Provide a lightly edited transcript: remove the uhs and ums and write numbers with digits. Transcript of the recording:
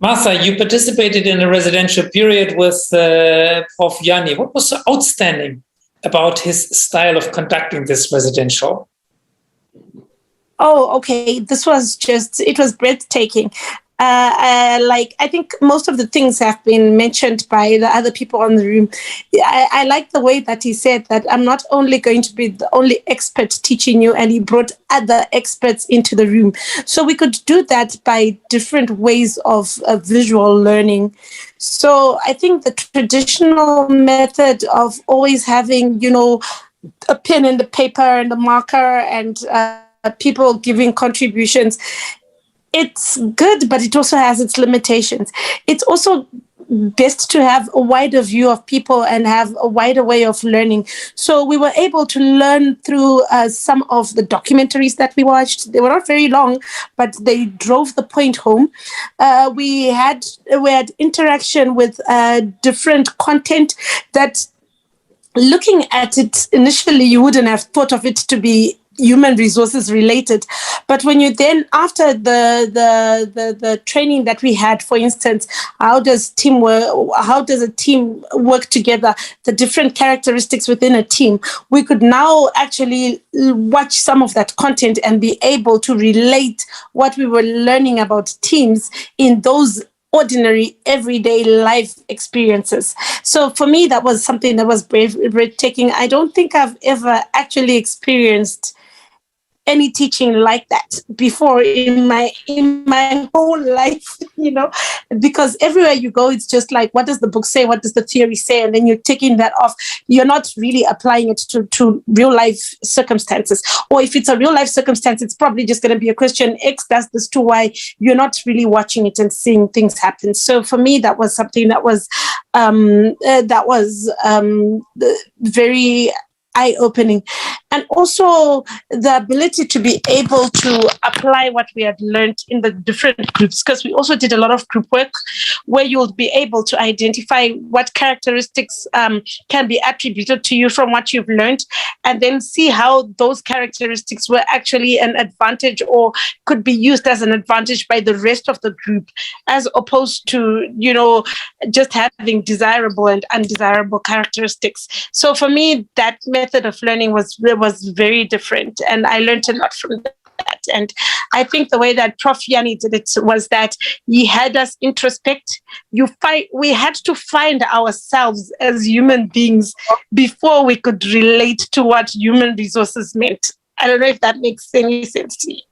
Martha, you participated in a residential period with Prof. Jannie. What was so outstanding about his style of conducting this residential? Oh, okay. It was breathtaking. I think most of the things have been mentioned by the other people on the room. I like the way that he said that I'm not only going to be the only expert teaching you, and he brought other experts into the room. So we could do that by different ways of visual learning. So I think the traditional method of always having, a pen and the paper and the marker and people giving contributions, it's good, but it also has its limitations. It's also best to have a wider view of people and have a wider way of learning. So we were able to learn through some of the documentaries that we watched. They were not very long, but they drove the point home. We had interaction with different content that, looking at it initially, you wouldn't have thought of it to be human resources related, but when you then, after the training that we had, for instance, how does a team work together, the different characteristics within a team, we could now actually watch some of that content and be able to relate what we were learning about teams in those ordinary, everyday life experiences. So for me, that was something that was breathtaking. I don't think I've ever actually experienced any teaching like that before in my whole life, because everywhere you go, it's just like, what does the book say? What does the theory say? And then you're taking that off. You're not really applying it to real life circumstances. Or if it's a real life circumstance, it's probably just going to be a question, X does this to Y. You're not really watching it and seeing things happen. So for me, that was something that was very eye-opening. And also the ability to be able to apply what we had learned in the different groups, because we also did a lot of group work where you'll be able to identify what characteristics can be attributed to you from what you've learned, and then see how those characteristics were actually an advantage or could be used as an advantage by the rest of the group, as opposed to, just having desirable and undesirable characteristics. So for me, that method of learning was very different, and I learned a lot from that. And I think the way that Prof. Jannie did it was that he had us introspect. We had to find ourselves as human beings before we could relate to what human resources meant. I don't know if that makes any sense to you.